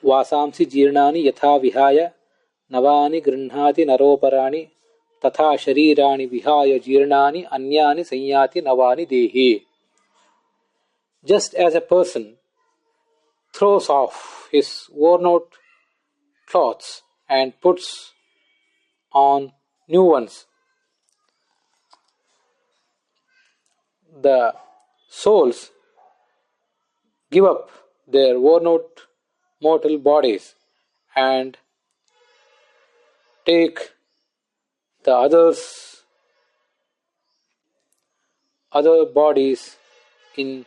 वासांसि जीर्णानि यथा विहाय नवानि गृह्णाति नरोपराणि तथा शरीराणि विहाय जीर्णानि अन्यानि संयाति नवानि देहि. Just as a person throws off his worn out clothes and puts on new ones, the souls give up their worn out mortal bodies and take the other bodies in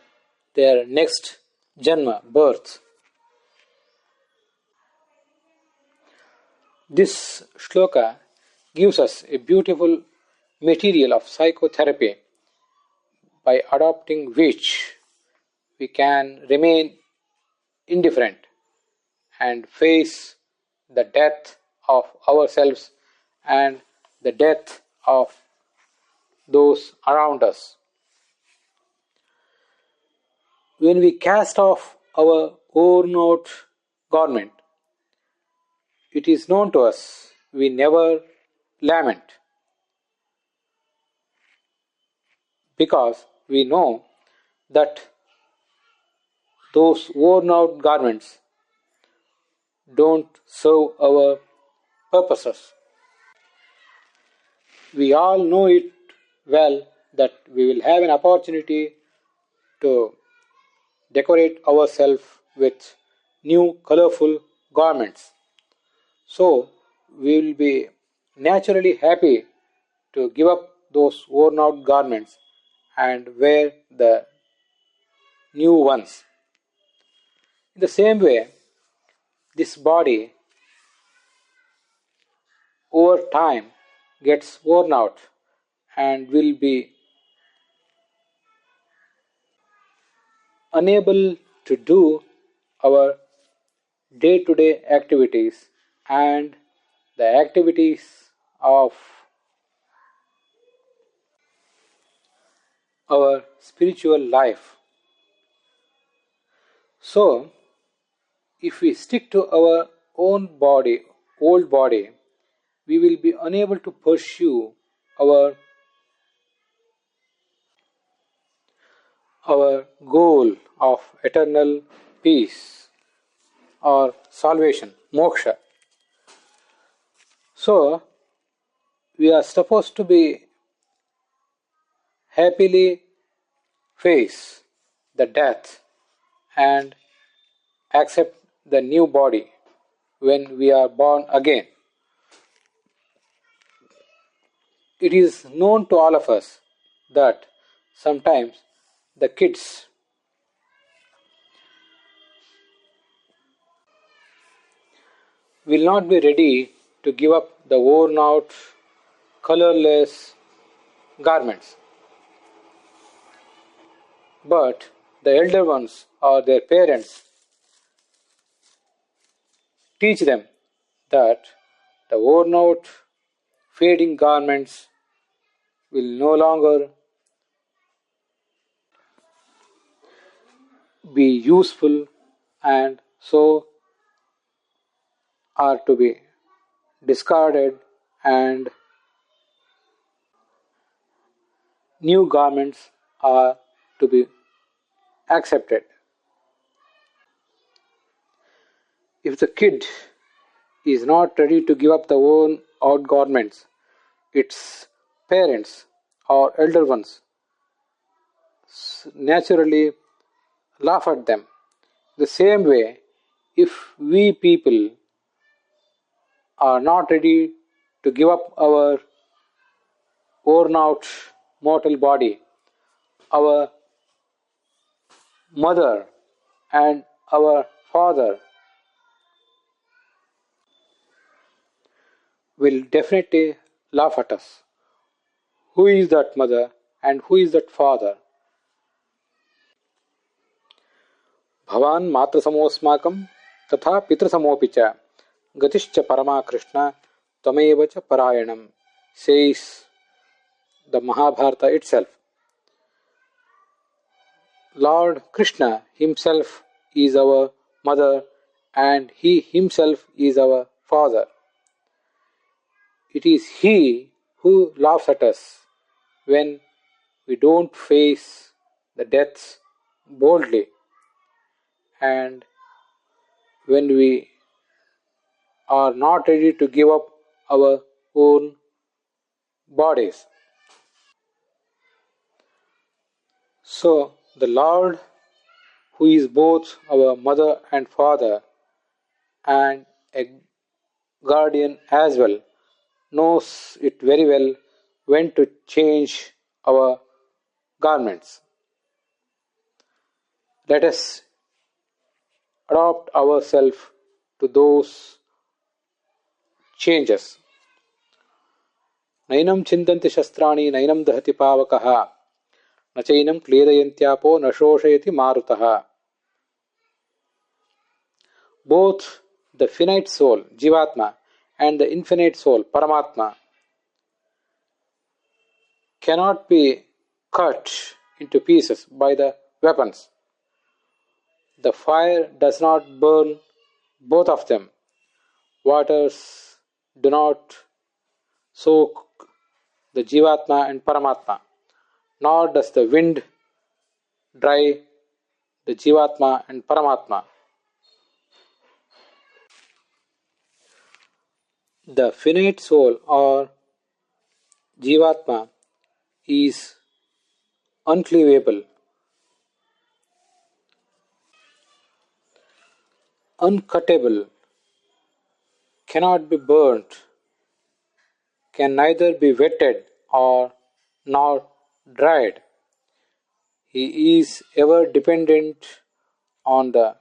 their next janma birth. This shloka gives us a beautiful material of psychotherapy by adopting which we can remain indifferent and face the death of ourselves and the death of those around us. When we cast off our worn out garment, it is known to us, we never lament, because we know that those worn out garments don't serve our purposes. We all know it well that we will have an opportunity to decorate ourselves with new colorful garments. So we will be naturally happy to give up those worn out garments and wear the new ones. In the same way, this body over time gets worn out and will be unable to do our day-to-day activities and the activities of our spiritual life. So, if we stick to our own body, old body, we will be unable to pursue our goal of eternal peace or salvation, moksha. So, we are supposed to be happily face the death and accept the new body when we are born again. It is known to all of us that sometimes the kids will not be ready to give up the worn out, colorless garments. But the elder ones or their parents teach them that the worn out, fading garments will no longer be useful and so are to be discarded and new garments are to be accepted. If the kid is not ready to give up the worn out garments, its parents or elder ones naturally laugh at them. The same way, if we people are not ready to give up our worn out mortal body, our mother and our father will definitely laugh at us. Who is that mother and who is that father? भवान् मातृसमोऽस्माकं तथा पितृसमोऽपि च गतिश्च परमा कृष्ण त्वमेव च परायणम्, says the Mahabharata itself. Lord Krishna himself is our mother and He Himself is our Father. It is He who laughs at us when we don't face the deaths boldly and when we are not ready to give up our own bodies. So, the Lord, who is both our mother and father and a guardian as well, knows it very well when to change our garments. Let us adapt ourselves to those changes. नैनं छिन्दन्ति शस्त्राणि नैनं दहति पावकः न चैनं क्लेदयन्त्यापो न शोषयति मारुतः. Both the finite soul, Jivatma, and the infinite soul, Paramatma, cannot be cut into pieces by the weapons. The fire does not burn both of them. Waters do not soak the Jivatma and Paramatma, nor does the wind dry the Jivatma and Paramatma. The finite soul or Jivatma is uncleavable, uncuttable, cannot be burnt, can neither be wetted or nor dried. He is ever dependent on the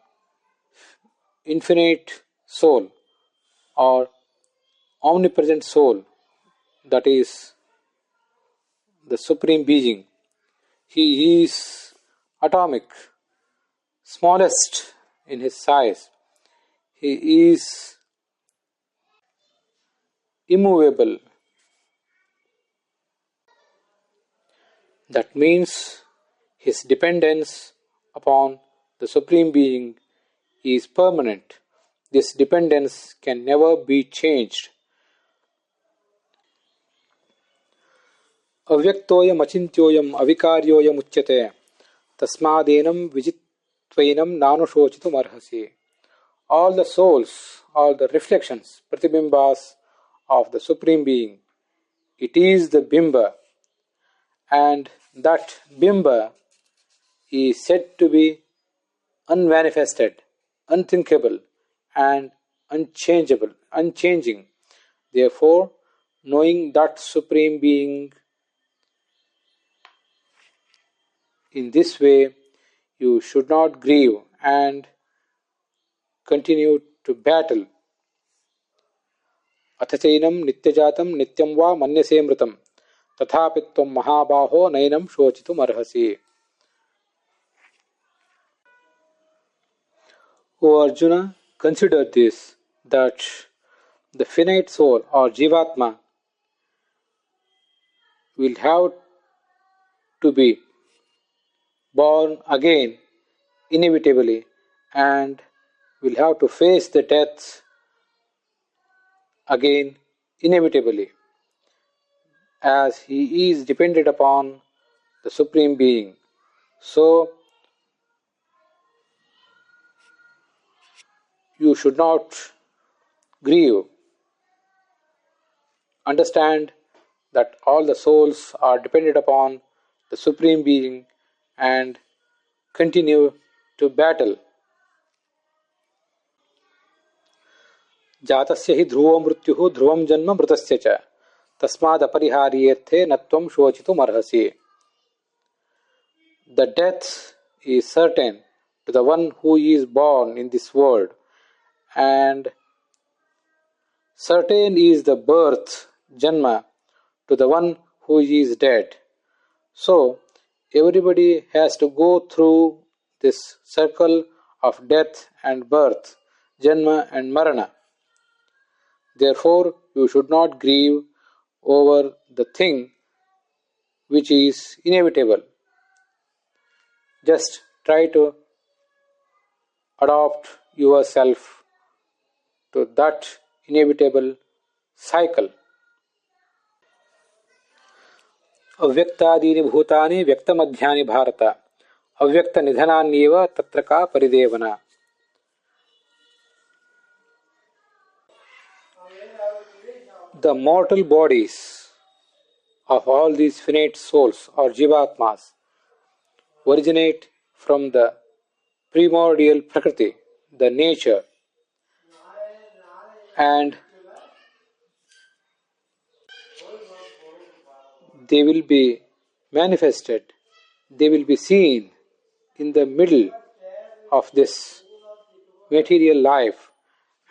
infinite soul or omnipresent soul, that is the supreme being. He is atomic, smallest in his size. He is immovable. That means his dependence upon the supreme being is permanent. This dependence can never be changed. Avyaktoyam achintyoyam avikaryoyam uchyate tasmadenam vijitvainam nanushochitum arhasi. All the souls, all the reflections, pratibimbas of the Supreme Being, it is the Bimba, and that Bimba is said to be unmanifested, unthinkable, and unchanging. Therefore, knowing that Supreme Being in this way, you should not grieve and continue to battle. अथ चैनं नित्यजातं नित्यं वा मन्यसे मृतं तथापि त्वं महाबाहो नैनं शोचितुमर्हसि. O Arjuna, consider this, that the finite soul or Jivatma will have to be born again inevitably and will have to face the death again inevitably, as he is dependent upon the Supreme Being. So, you should not grieve. Understand that all the souls are dependent upon the Supreme Being and continue to battle. जातस्य हि ध्रुवो मृत्युः ध्रुवं जन्म मृतस्य च तस्मादपरिहार्येऽर्थे न त्वं शोचितुमर्हसि. The death is certain to the one who is born in this world, and certain is the birth, janma, to the one who is dead. So, everybody has to go through this circle of death and birth, janma and marana. Therefore, you should not grieve over the thing which is inevitable. Just try to adopt yourself to that inevitable cycle. अव्यक्तादीनि भूतानि व्यक्तमध्यानि भारत अव्यक्तनिधनान्येव तत्र का परिदेवना. The mortal bodies of all these finite souls or jivatmas originate from the primordial prakriti, the nature, and they will be manifested, they will be seen in the middle of this material life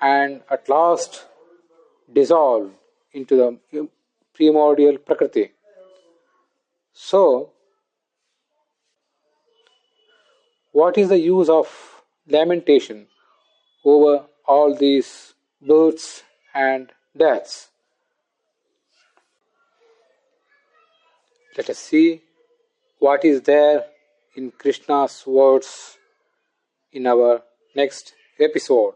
and at last dissolve into the primordial prakriti. So, what is the use of lamentation over all these births and deaths? Let us see what is there in Krishna's words in our next episode.